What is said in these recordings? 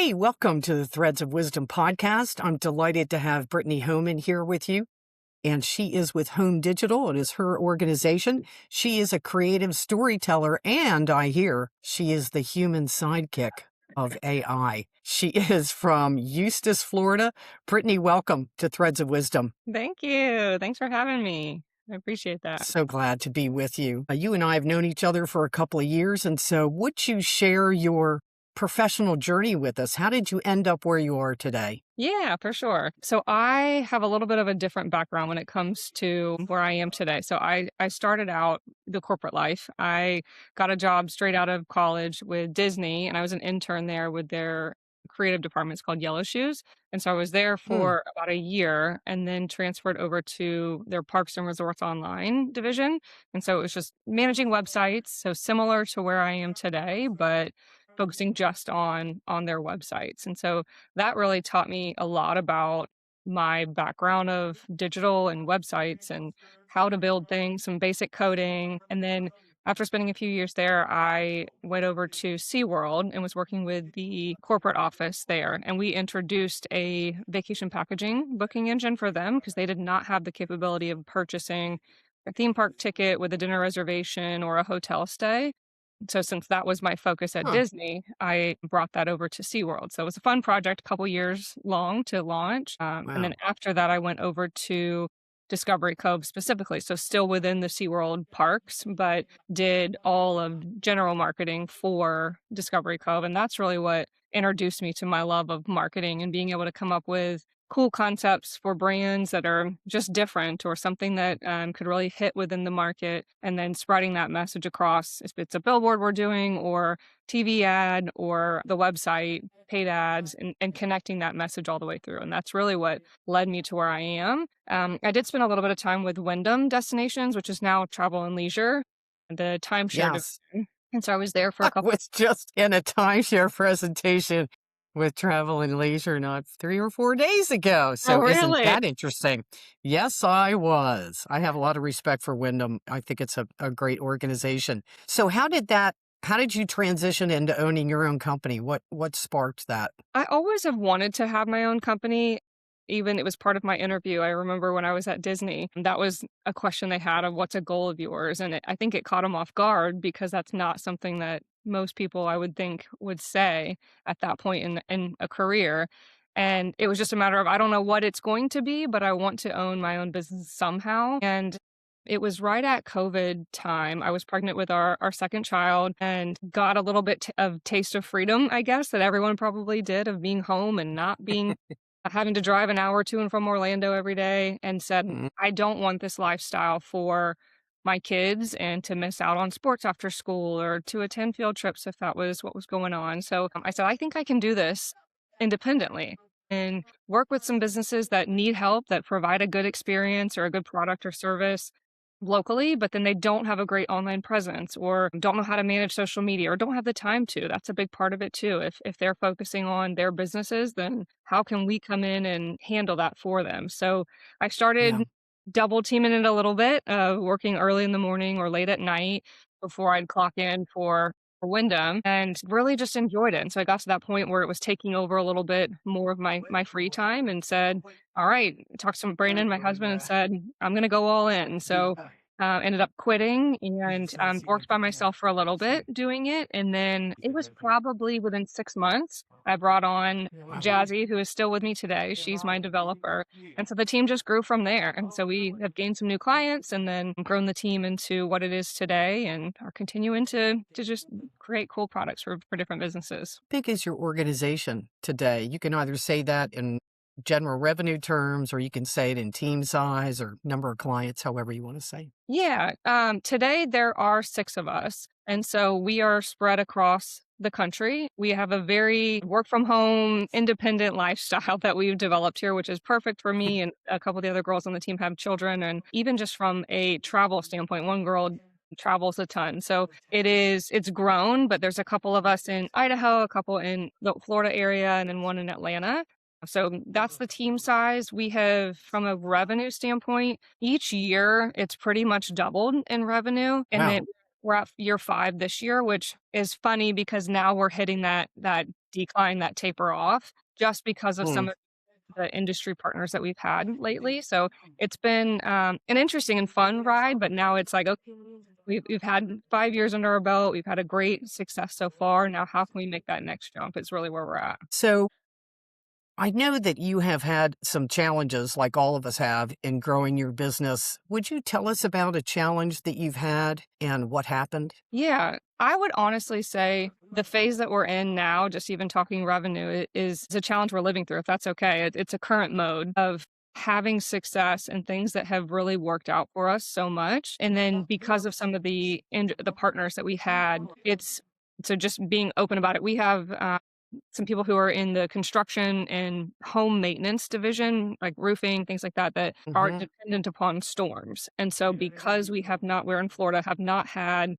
Hey, welcome to the Threads of Wisdom podcast. I'm delighted to have Brittany Hohman here with you. And she is with HohmDigital. It is her organization. She is a creative storyteller, and I hear she is the human sidekick of AI. She is from Eustis, Florida. Brittany, welcome to Threads of Wisdom. Thank you. Thanks for having me. I appreciate that. So glad to be with you. You and I have known each other for a couple of years, and so would you share your professional journey with us? How did you end up where you are today? Yeah, for sure. So I have a little bit of a different background when it comes to where I am today. So I started out the corporate life. I got a job straight out of college with Disney, and I was an intern there with their creative department. It's called Yellow Shoes. And so I was there Hmm. for about a year and then transferred over to their Parks and Resorts Online division. And so it was just managing websites. So similar to where I am today, but focusing just on their websites. And so that really taught me a lot about my background of digital and websites and how to build things, some basic coding. And then after spending a few years there, I went over to SeaWorld and was working with the corporate office there. And we introduced a vacation packaging booking engine for them because they did not have the capability of purchasing a theme park ticket with a dinner reservation or a hotel stay. So since that was my focus at Huh. Disney, I brought that over to SeaWorld. So it was a fun project, a couple years long to launch. And then Wow. after that, I went over to Discovery Cove specifically. So still within the SeaWorld parks, but did all of general marketing for Discovery Cove. And that's really what introduced me to my love of marketing and being able to come up with cool concepts for brands that are just different or something that could really hit within the market and then spreading that message across if it's a billboard we're doing or TV ad or the website paid ads and connecting that message all the way through. And that's really what led me to where I am. I did spend a little bit of time with Wyndham Destinations, which is now Travel and Leisure, the timeshare Yes. division. And so I was there for a I couple. was just in a timeshare presentation with Travel and Leisure not 3 or 4 days ago. Oh, So isn't really? that interesting? Yes, I was. I have a lot of respect for Wyndham. I think it's a great organization. So how did you transition into owning your own company? What sparked that? I always have wanted to have my own company. Even it was part of my interview. I remember when I was at Disney, that was a question they had of what's a goal of yours. And I think it caught them off guard because that's not something that most people I would think would say at that point in a career. And it was just a matter of, I don't know what it's going to be, but I want to own my own business somehow. And it was right at COVID time. I was pregnant with our second child and got a little bit of taste of freedom, I guess, that everyone probably did of being home and not being having to drive an hour to and from Orlando every day and said, Mm. I don't want this lifestyle for my kids and to miss out on sports after school or to attend field trips if that was what was going on. So I said, I think I can do this independently and work with some businesses that need help, that provide a good experience or a good product or service locally, but then they don't have a great online presence or don't know how to manage social media or don't have the time to. That's a big part of it too. If they're focusing on their businesses, then how can we come in and handle that for them? So I Yeah. started double teaming it a little bit, working early in the morning or late at night before I'd clock in for Wyndham and really just enjoyed it. And so I got to that point where it was taking over a little bit more of my free time and said, all right, talked to Brandon, my husband, and said, I'm going to go all in. So ended up quitting and worked by myself for a little bit doing it. And then it was probably within 6 months, I brought on Jazzy, who is still with me today. She's my developer. And so the team just grew from there. And so we have gained some new clients and then grown the team into what it is today and are continuing to just create cool products for different businesses. Big is your organization today? You can either say that in general revenue terms, or you can say it in team size or number of clients, however you want to say. Yeah. Today there are 6 of us. And so we are spread across the country. We have a very work from home, independent lifestyle that we've developed here, which is perfect for me. And a couple of the other girls on the team have children. And even just from a travel standpoint, one girl travels a ton. So it's grown, but there's a couple of us in Idaho, a couple in the Florida area, and then one in Atlanta. So that's the team size. We have, from a revenue standpoint, each year it's pretty much doubled in revenue. And then Wow. we're at year 5 this year, which is funny because now we're hitting that decline, that taper off just because of Hmm. some of the industry partners that we've had lately. So it's been an interesting and fun ride, but now it's like, okay, we've had 5 years under our belt. We've had a great success so far. Now, how can we make that next jump? It's really where we're at. So I know that you have had some challenges, like all of us have, in growing your business. Would you tell us about a challenge that you've had and what happened? Yeah, I would honestly say the phase that we're in now, just even talking revenue, is a challenge we're living through, if that's okay. It's a current mode of having success and things that have really worked out for us so much. And then because of some of the partners that we had, it's so just being open about it. We have some people who are in the construction and home maintenance division, like roofing, things like that, that are Hmm. dependent upon storms. And so because we're in Florida, have not had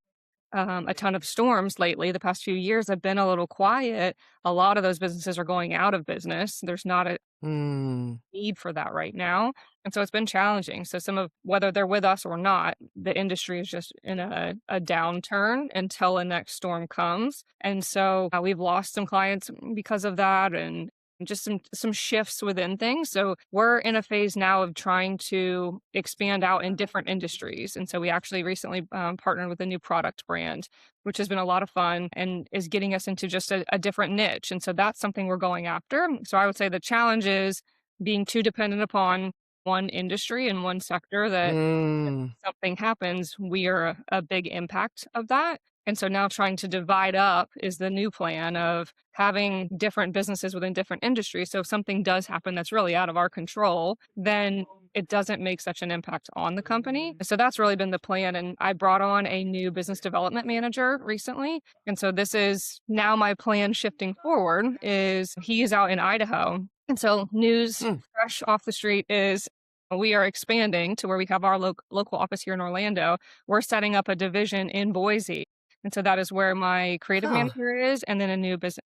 a ton of storms lately. The past few years have been a little quiet. A lot of those businesses are going out of business. There's not a Mm. need for that right now. And so it's been challenging. So some of whether they're with us or not, the industry is just in a downturn until a next storm comes. And so we've lost some clients because of that and just some shifts within things. So we're in a phase now of trying to expand out in different industries. And so we actually recently partnered with a new product brand, which has been a lot of fun and is getting us into just a different niche. And so that's something we're going after. So I would say the challenge is being too dependent upon one industry and one sector that if Mm. something happens, we are a big impact of that. And so now trying to divide up is the new plan of having different businesses within different industries. So if something does happen that's really out of our control, then it doesn't make such an impact on the company. So that's really been the plan. And I brought on a new business development manager recently. And so this is now my plan shifting forward is he is out in Idaho. And so news Mm. fresh off the street is we are expanding to where we have our local office here in Orlando. We're setting up a division in Boise. And so that is where my creative Huh. manager is, and then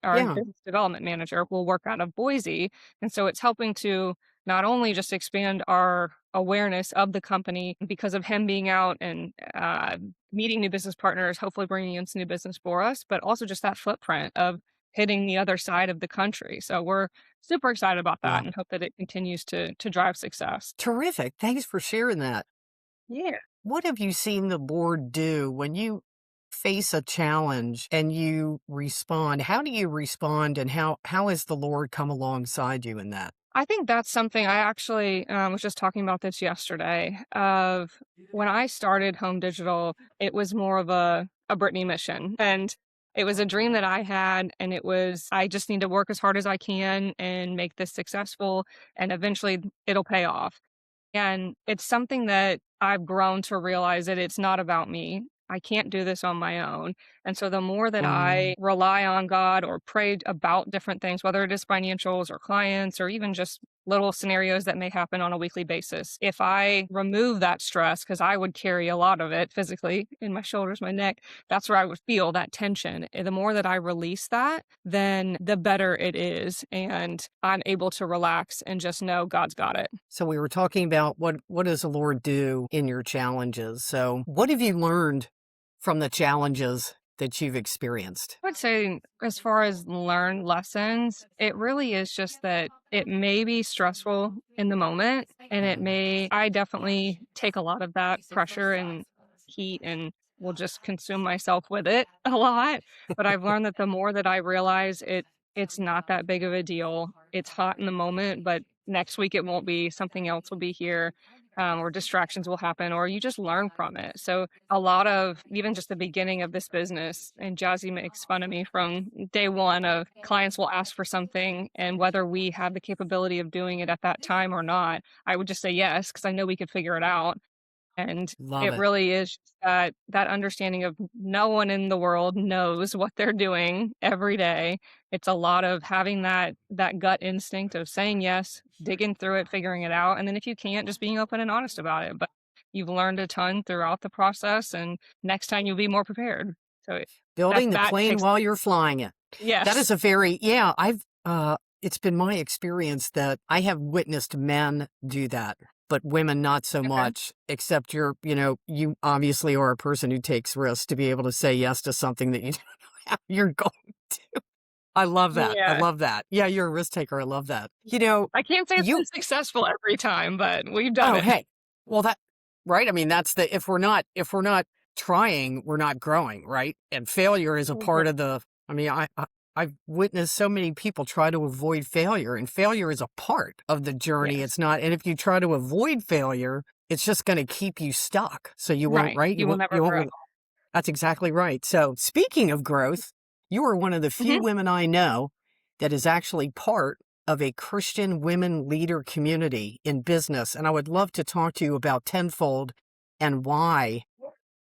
our Yeah. business development manager will work out of Boise. And so it's helping to not only just expand our awareness of the company because of him being out and meeting new business partners, hopefully bringing in some new business for us, but also just that footprint of hitting the other side of the country. So we're super excited about that Wow. and hope that it continues to drive success. Terrific. Thanks for sharing that. Yeah. What have you seen the Lord do when you face a challenge and you respond? How do you respond, and how has the Lord come alongside you in that? I think that's something I actually was just talking about this yesterday. Of when I started Home Digital, it was more of a Brittany mission, and it was a dream that I had, and it was I just need to work as hard as I can and make this successful, and eventually it'll pay off. And it's something that I've grown to realize that it's not about me. I can't do this on my own. And so the more that Mm. I rely on God or pray about different things, whether it is financials or clients or even just little scenarios that may happen on a weekly basis, if I remove that stress, because I would carry a lot of it physically in my shoulders, my neck, that's where I would feel that tension. And the more that I release that, then the better it is. And I'm able to relax and just know God's got it. So we were talking about what does the Lord do in your challenges. So what have you learned from the challenges that you've experienced? I would say, as far as learned lessons, it really is just that it may be stressful in the moment, and I definitely take a lot of that pressure and heat and will just consume myself with it a lot. But I've learned that the more that I realize it's not that big of a deal. It's hot in the moment, but next week it won't be. Something else will be here, or distractions will happen, or you just learn from it. So a lot of even just the beginning of this business, and Jazzy makes fun of me from day one of clients will ask for something, and whether we have the capability of doing it at that time or not, I would just say yes because I know we could figure it out. And Love it it. really is just that understanding of no one in the world knows what they're doing every day. It's a lot of having that gut instinct of saying yes, digging through it, figuring it out, and then if you can't, just being open and honest about it. But you've learned a ton throughout the process, and next time you'll be more prepared. So Building the that plane takes while you're flying it. That is yes. a very, yeah, it's been my experience that I have witnessed men do that. but women not so Okay. much, except you obviously are a person who takes risks to be able to say yes to something that you don't know how you're going to. I love that. I Yeah. love that. Yeah, you're a risk taker. I love that. I can't say it's You been successful every time, but we've done Oh, it. hey. Well, right? I mean, that's the if we're not trying, we're not growing, right? And failure is a part Right. of the I mean, I've witnessed so many people try to avoid failure, and failure is a part of the journey. Yes. It's not and if you try to avoid failure, it's just gonna keep you stuck. So you won't, Right. right? You will never You won't grow. really That's exactly right. So, speaking of growth, you are one of the few Mhm. women I know that is actually part of a Christian women leader community in business. And I would love to talk to you about Tenfold and why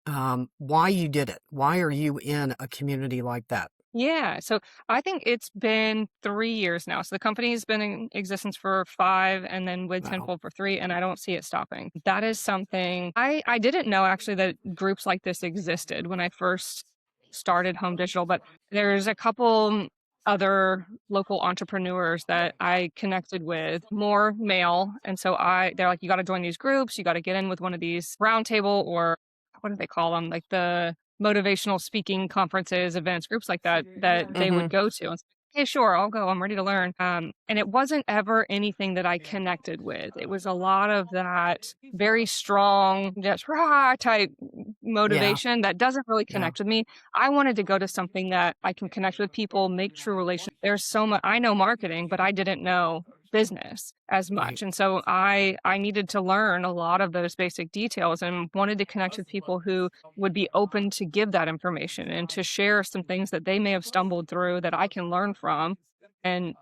you did it. Why are you in a community like that? Yeah. So I think it's been 3 years now. So the company's been in existence for 5 and then with Wow. Tenfold for 3, and I don't see it stopping. That is something I didn't know actually that groups like this existed when I first started Home Digital, but there's a couple other local entrepreneurs that I connected with, more male. And so they're like, you got to join these groups, you got to get in with one of these roundtable or what do they call them? Like the motivational speaking conferences, events, groups like that that they would Mhm. go to. And it's like, "Hey, sure, I'll go. I'm ready to learn." And it wasn't ever anything that I connected with. It was a lot of that very strong, just rah type Yeah. motivation that doesn't really Yeah. connect with me. I wanted to go to something that I can connect with people, make true relationships. There's so much I know marketing, but I didn't know business as Right. much. And so I needed to learn a lot of those basic details and wanted to connect with people who would be open to give that information and to share some things that they may have stumbled through that I can learn from and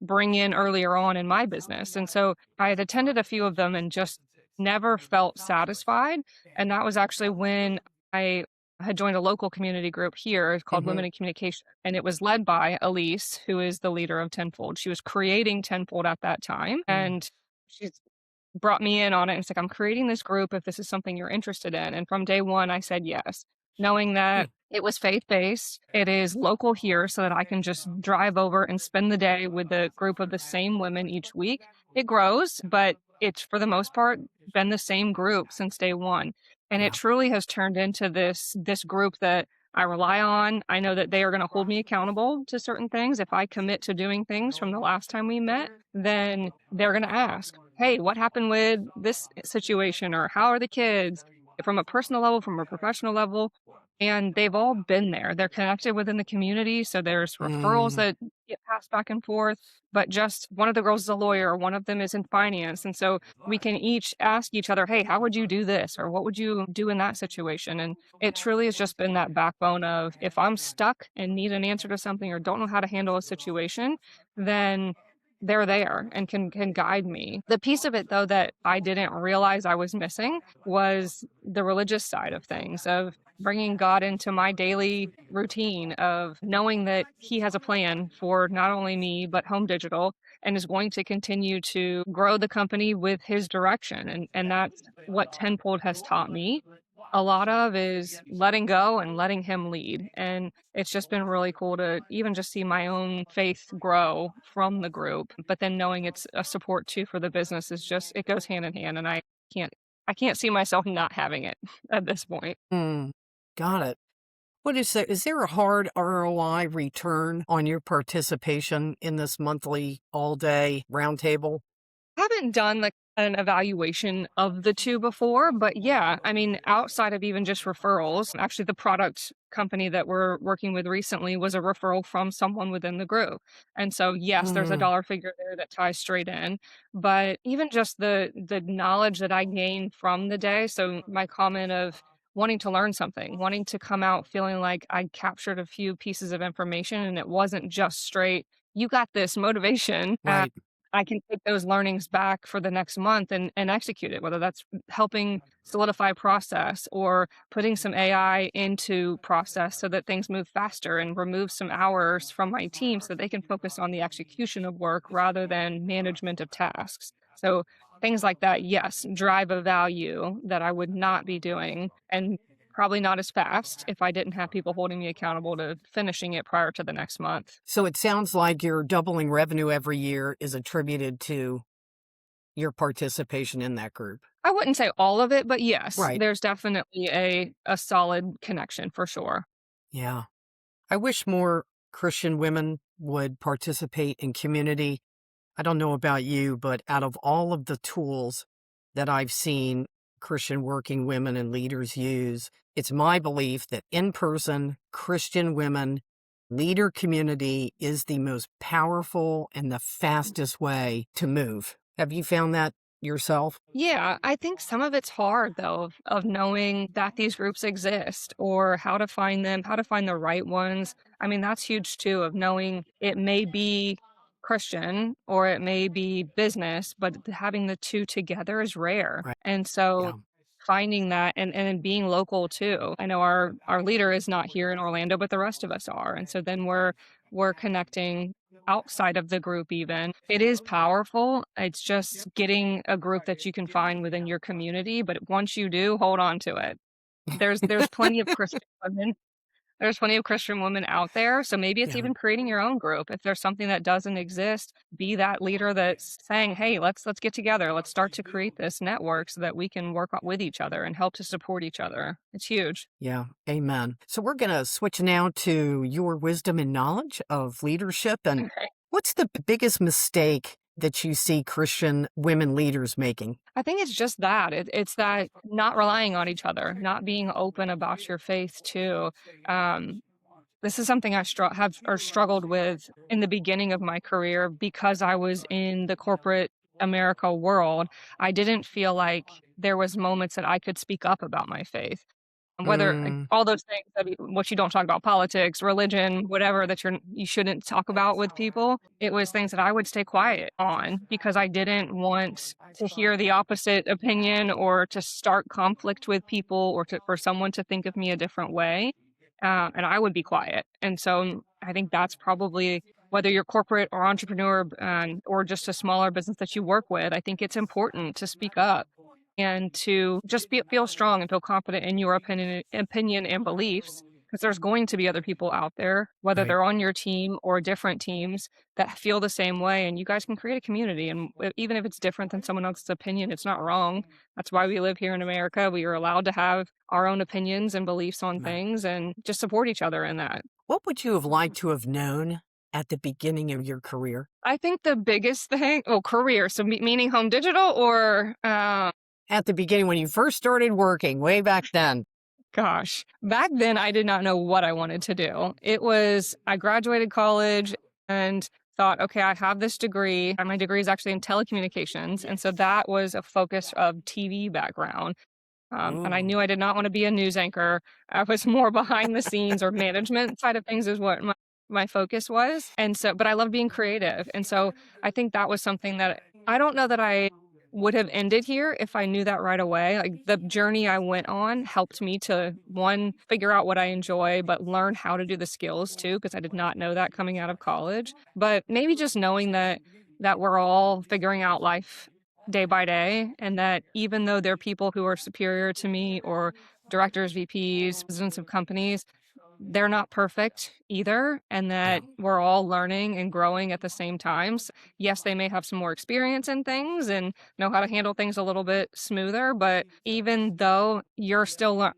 bring in earlier on in my business. And so I had attended a few of them and just never felt satisfied. And that was actually when I had joined a local community group here called Women Mhm. in Communication. And it was led by Elise, who is the leader of Tenfold. She was creating Tenfold at that time. Mm. And she's brought me in on it. It's like, I'm creating this group if this is something you're interested in. And from day one, I said yes, knowing Mm. that it was faith based. It is local here so that I can just drive over and spend the day with a group of the same women each week. It grows, but it's for the most part been the same group since day one. And it Yeah. truly has turned into this group that I rely on. I know that they are going to hold me accountable to certain things. If I commit to doing things from the last time we met, then they're going to ask, "Hey, what happened with this situation?" Or "How are the kids?" From a personal level, from a professional level. And they've all been there. They're connected within the community. So there's referrals Mm. that get passed back and forth. But just one of the girls is a lawyer, one of them is in finance. And so we can each ask each other, "Hey, how would you do this?" Or "What would you do in that situation?" And it truly has just been that backbone of if I'm stuck and need an answer to something or don't know how to handle a situation, then they're there and can guide me. The piece of it though that I didn't realize I was missing was the religious side of things, of bringing God into my daily routine, of knowing that he has a plan for not only me but Home Digital and is going to continue to grow the company with his direction. And that's what Tenfold has taught me a lot of, is letting go and letting him lead. And it's just been really cool to even just see my own faith grow from the group, but then knowing it's a support too for the business is just, it goes hand in hand. And can't I can't see myself not having it at this point. Mm. Got it. Is there a hard ROI return on your participation in this monthly all day roundtable? Haven't done like an evaluation of the 2 before, but yeah, I mean, outside of even just referrals, actually the product company that we're working with recently was a referral from someone within the group. And so, yes, there's a Mm. dollar figure there that ties straight in, but even just the knowledge that I gained from the day, so my comment of wanting to learn something, wanting to come out feeling like I captured a few pieces of information and it wasn't just straight, "You got this" motivation. Right. I can take those learnings back for the next month and execute it, whether that's helping solidify process or putting some AI into process so that things move faster and remove some hours from my team so that they can focus on the execution of work rather than management of tasks. So things like that, yes, drive a value that I would not be doing and probably not as fast if I didn't have people holding me accountable to finishing it prior to the next month. So it sounds like your doubling revenue every year is attributed to your participation in that group. I wouldn't say all of it, but yes, Right. there's definitely a solid connection for sure. Yeah. I wish more Christian women would participate in community. I don't know about you, but out of all of the tools that I've seen Christian working women and leaders use, it's my belief that in person Christian women leader community is the most powerful and the fastest way to move. Have you found that yourself? Yeah, I think some of it's hard though of knowing that these groups exist or how to find them, how to find the right ones. I mean, that's huge too, of knowing it may be Christian or it may be business, but having the two together is rare. Right. And so Yeah. finding that and being local too. I know our leader is not here in Orlando, but the rest of us are. And so then we're connecting outside of the group even. It is powerful. It's just getting a group that you can find within your community, but once you do, hold on to it. There's plenty of Christian women. There's plenty of Christian women out there, so maybe it's Yeah. even creating your own group. If there's something that doesn't exist, be that leader that's saying, "Hey, let's get together. Let's start to create this network so that we can work with each other and help to support each other." It's huge. Yeah. Amen. So we're going to switch now to your wisdom and knowledge of leadership. And Okay. what's the biggest mistake that you see Christian women leaders making? I think it's just that. It's that not relying on each other, not being open about your faith too. Um, this is something I have or struggled with in the beginning of my career because I was in the corporate America world. I didn't feel like there was moments that I could speak up about my faith. Whether like, Mm, all those things that what you don't talk about, politics, religion, whatever that you shouldn't talk about with people, it was things that I would stay quiet on because I didn't want to hear the opposite opinion or to start conflict with people or for someone to think of me a different way. And I would be quiet. And so I think that's probably whether you're corporate or entrepreneur or just a smaller business that you work with, I think it's important to speak up and to just feel strong and feel confident in your opinion and beliefs because there's going to be other people out there, whether right. they're on your team or different teams that feel the same way. And you guys can create a community. And even if it's different than someone else's opinion, it's not wrong. That's why we live here in America. We are allowed to have our own opinions and beliefs on Right. things and just support each other in that. What would you have liked to have known at the beginning of your career? I think the biggest thing, oh, career. So meaning HohmDigital or At the beginning, when you first started working, way back then. gosh, back then I did not know what I wanted to do. I graduated college and thought, okay, I have this degree. And my degree is actually in telecommunications. And so that was a focus of TV background. And I Ooh, knew I did not want to be a news anchor. I was more behind the scenes or management side of things is what my focus was. And so, but I love being creative. And so I think that was something that I don't know that I would have ended here if I knew that right away. Like the journey I went on helped me to one, figure out what I enjoy, but learn how to do the skills too, because I did not know that coming out of college. But maybe just knowing that we're all figuring out life day by day and that even though there are people who are superior to me or directors, VPs, presidents of companies, they're not perfect either, and yeah, that we're all learning and growing at the same times. Yes, they may have some more experience in things and know how to handle things a little bit smoother, but even though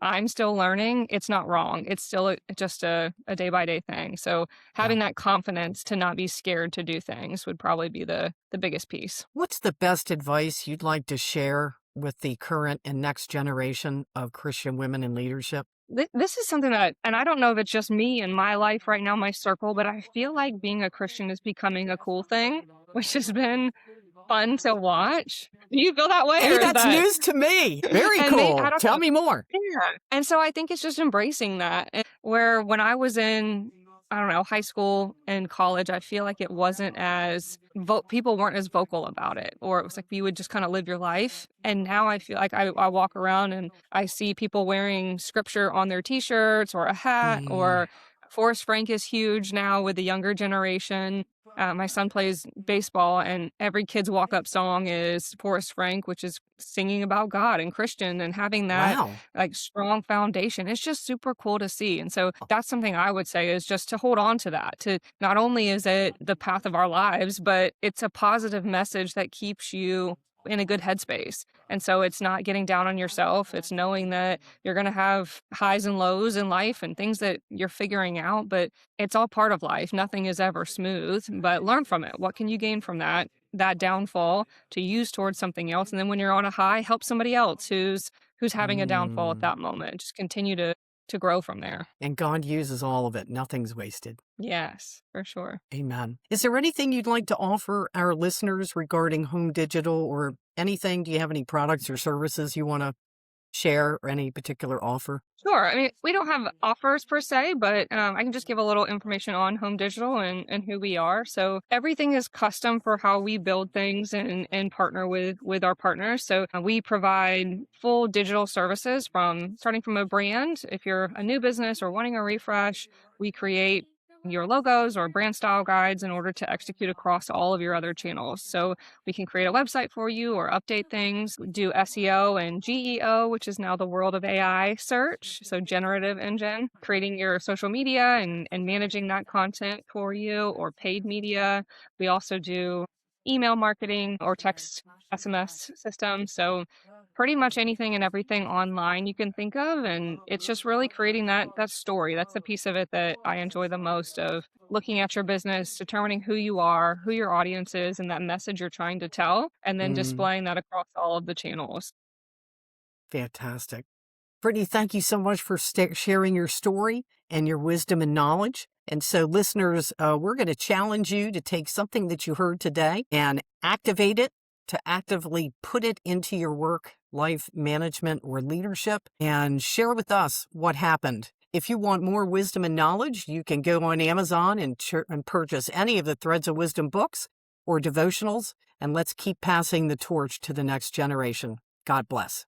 I'm still learning, it's not wrong. It's still just a day by day thing. So yeah. having that confidence to not be scared to do things would probably be the biggest piece. What's the best advice you'd like to share with the current and next generation of Christian women in leadership? This is something that, and I don't know if it's just me in my life right now, my circle, but I feel like being a Christian is becoming a cool thing, which has been fun to watch. Do you feel that way, Hey, or is that's that? news to me. Very I cool. don't Tell know. me more. Yeah. And so I think it's just embracing that. And where when I was in, I don't know, high school and college, I feel like it wasn't as people weren't as vocal about it, or it was like you would just kind of live your life. And now I feel like I walk around and I see people wearing scripture on their t-shirts or a hat, Mm, or Forrest Frank is huge now with the younger generation. My son plays baseball, and every kid's walk up song is Forrest Frank, which is singing about God and Christian and having that wow. like strong foundation. It's just super cool to see. And so that's something I would say is just to hold on to that. To not only is it the path of our lives, but it's a positive message that keeps you in a good headspace. And so it's not getting down on yourself. It's knowing that you're going to have highs and lows in life and things that you're figuring out, but it's all part of life. Nothing is ever smooth, but learn from it. What can you gain from that downfall to use towards something else? And then when you're on a high, help somebody else who's having a downfall at Mm. that moment. Just continue to grow from there. And God uses all of it. Nothing's wasted. Yes, for sure. Amen. Is there anything you'd like to offer our listeners regarding Home Digital or anything? Do you have any products or services you want to share or any particular offer? Sure. I mean, we don't have offers per se, but I can just give a little information on Home Digital and who we are. So everything is custom for how we build things and partner with our partners. So we provide full digital services from starting from a brand. If you're a new business or wanting a refresh, we create your logos or brand style guides in order to execute across all of your other channels. So we can create a website for you or update things, do SEO and GEO, which is now the world of AI search, so generative engine, creating your social media and managing that content for you, or paid media. We also do email marketing or text SMS systems. So pretty much anything and everything online you can think of. And it's just really creating that story. That's the piece of it that I enjoy the most, of looking at your business, determining who you are, who your audience is, and that message you're trying to tell, and then Mm, displaying that across all of the channels. fantastic. Brittany, thank you so much for sharing your story and your wisdom and knowledge. And so, listeners, we're going to challenge you to take something that you heard today and activate it, to actively put it into your work, life management, or leadership, and share with us what happened. If you want more wisdom and knowledge, you can go on Amazon and purchase any of the Threads of Wisdom books or devotionals, and let's keep passing the torch to the next generation. God bless.